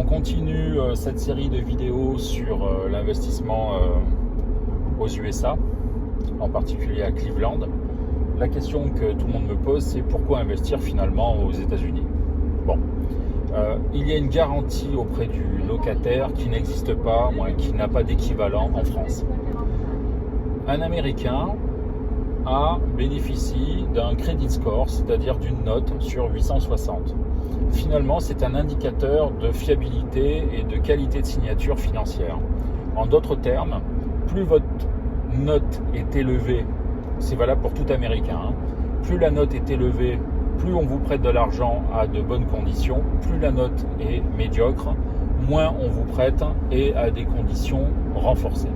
On continue cette série de vidéos sur l'investissement aux USA, en particulier à Cleveland. La question que tout le monde me pose, c'est pourquoi investir finalement aux États-Unis? Bon, il y a une garantie auprès du locataire qui n'existe pas, qui n'a pas d'équivalent en France. Un Américain bénéficie d'un credit score, c'est-à-dire d'une note sur 860. Finalement, c'est un indicateur de fiabilité et de qualité de signature financière. En d'autres termes, plus votre note est élevée, c'est valable pour tout Américain, plus la note est élevée, plus on vous prête de l'argent à de bonnes conditions, plus la note est médiocre, moins on vous prête et à des conditions renforcées.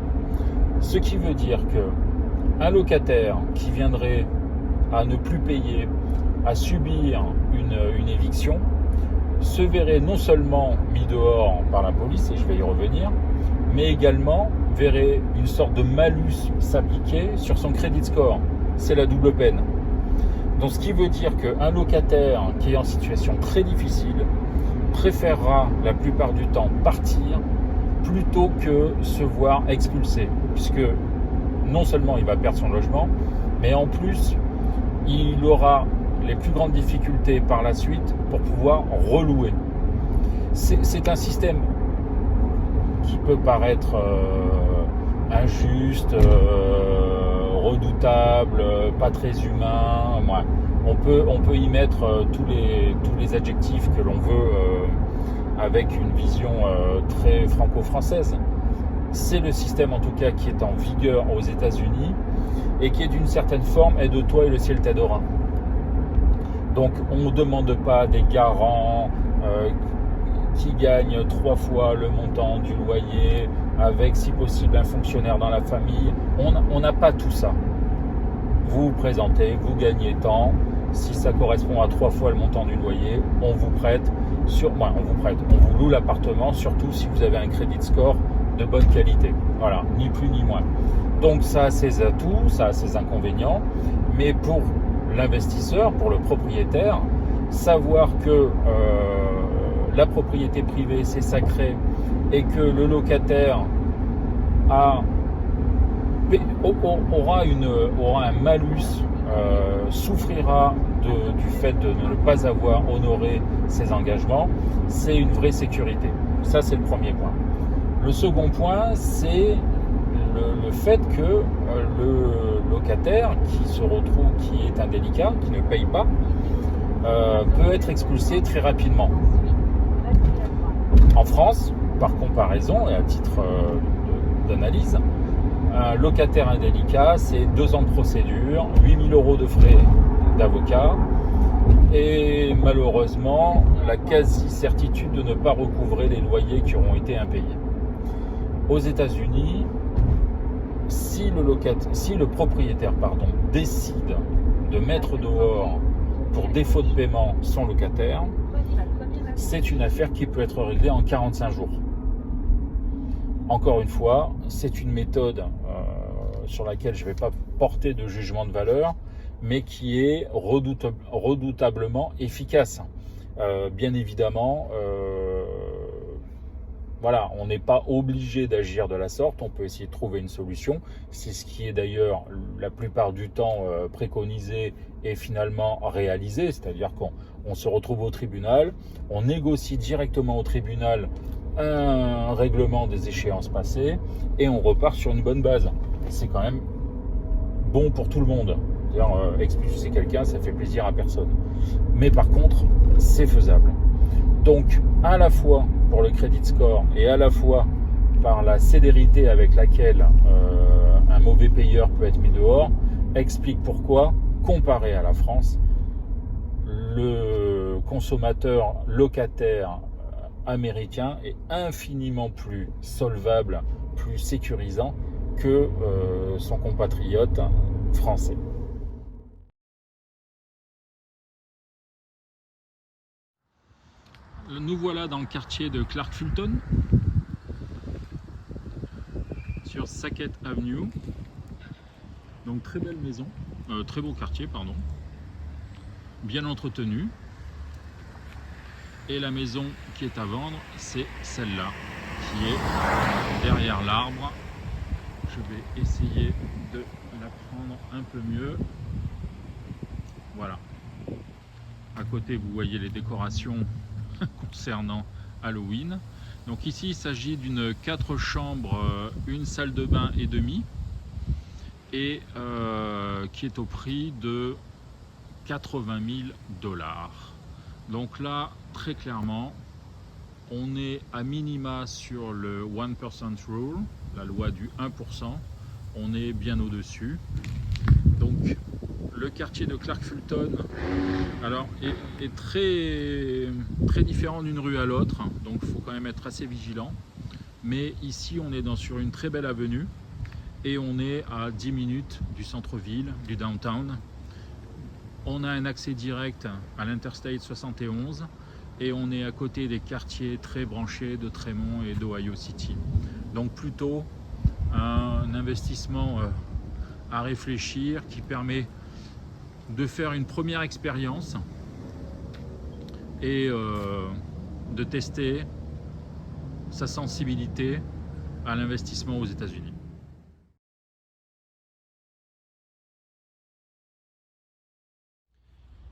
Ce qui veut dire que un locataire qui viendrait à ne plus payer, à subir une éviction, se verrait non seulement mis dehors par la police, et je vais y revenir, mais également verrait une sorte de malus s'appliquer sur son credit score. C'est la double peine. Donc ce qui veut dire qu'un locataire qui est en situation très difficile préférera la plupart du temps partir plutôt que se voir expulsé, puisque non seulement il va perdre son logement, mais en plus il aura les plus grandes difficultés par la suite pour pouvoir relouer. C'est un système qui peut paraître injuste, redoutable, pas très humain. On peut y mettre tous les adjectifs que l'on veut avec une vision très franco-française. C'est le système en tout cas qui est en vigueur aux États-Unis et qui est d'une certaine forme aide-toi et le ciel t'aidera. Donc on ne demande pas des garants qui gagnent 3 fois le montant du loyer, avec si possible un fonctionnaire dans la famille. On n'a pas tout ça. Vous vous présentez, vous gagnez tant. Si ça correspond à 3 fois le montant du loyer, on vous prête, on vous loue l'appartement, surtout si vous avez un credit score de bonne qualité. Voilà, ni plus ni moins. Donc ça a ses atouts, ça a ses inconvénients, mais pour l'investisseur, pour le propriétaire, savoir que la propriété privée c'est sacré et que le locataire aura un malus, souffrira du fait de ne pas avoir honoré ses engagements, c'est une vraie sécurité. Ça, c'est le premier point. Le second point, c'est le fait que le locataire qui est indélicat, qui ne paye pas, peut être expulsé très rapidement. En France, par comparaison et à titre d'analyse, un locataire indélicat, c'est 2 ans de procédure, 8 000 € de frais d'avocat et malheureusement la quasi-certitude de ne pas recouvrer les loyers qui auront été impayés. Aux États-Unis, si le propriétaire décide de mettre dehors pour défaut de paiement son locataire, c'est une affaire qui peut être réglée en 45 jours. Encore une fois, c'est une méthode sur laquelle je ne vais pas porter de jugement de valeur, mais qui est redoutablement efficace. Bien évidemment, on n'est pas obligé d'agir de la sorte, on peut essayer de trouver une solution. C'est ce qui est d'ailleurs la plupart du temps préconisé et finalement réalisé, c'est-à-dire qu'on se retrouve au tribunal, on négocie directement au tribunal un règlement des échéances passées et on repart sur une bonne base. C'est quand même bon pour tout le monde. C'est-à-dire, expulser quelqu'un, ça fait plaisir à personne. Mais par contre, c'est faisable. Donc, à la fois pour le credit score et à la fois par la célérité avec laquelle un mauvais payeur peut être mis dehors, explique pourquoi, comparé à la France, le consommateur locataire américain est infiniment plus solvable, plus sécurisant que son compatriote français. Nous voilà dans le quartier de Clark Fulton, sur Sackett Avenue. Donc très belle maison, très beau quartier, pardon, bien entretenu. Et la maison qui est à vendre, c'est celle-là, qui est derrière l'arbre. Je vais essayer de la prendre un peu mieux. Voilà. À côté, vous voyez les décorations concernant Halloween. Donc ici, il s'agit d'une 4 chambres, une salle de bain et demie, et qui est au prix de 80 000 $. Donc là, très clairement, on est à minima sur le 1% rule, la loi du 1%. On est bien au-dessus. Donc le quartier de Clark Fulton est très différent d'une rue à l'autre, donc il faut quand même être assez vigilant. Mais ici, on est sur une très belle avenue et on est à 10 minutes du centre-ville, du downtown. On a un accès direct à l'Interstate 71 et on est à côté des quartiers très branchés de Tremont et d'Ohio City. Donc plutôt un investissement à réfléchir qui permet de faire une première expérience et de tester sa sensibilité à l'investissement aux États-Unis.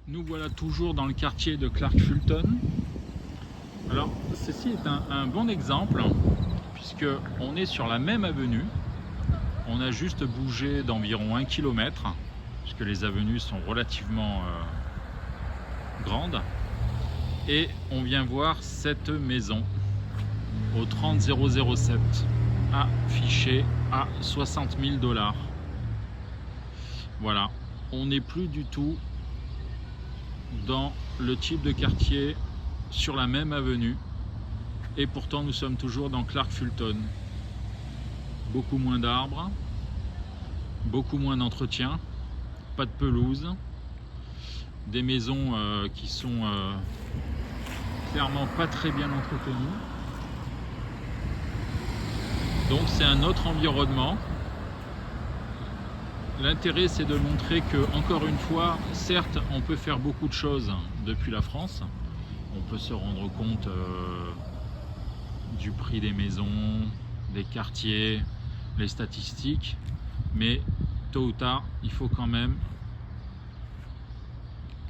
Nous voilà toujours dans le quartier de Clark Fulton. Alors ceci est un bon exemple puisque on est sur la même avenue. On a juste bougé d'environ 1 km puisque les avenues sont relativement grandes. Et on vient voir cette maison au 30007 affichée à 60 000 $. Voilà, on n'est plus du tout dans le type de quartier sur la même avenue et pourtant nous sommes toujours dans Clark Fulton. Beaucoup moins d'arbres, beaucoup moins d'entretien, pas de pelouse, des maisons qui sont clairement pas très bien entretenues. Donc c'est un autre environnement. L'intérêt, c'est de montrer que, encore une fois, certes, on peut faire beaucoup de choses depuis la France. On peut se rendre compte du prix des maisons, des quartiers, les statistiques, mais tôt ou tard, il faut quand même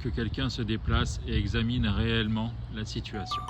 que quelqu'un se déplace et examine réellement la situation.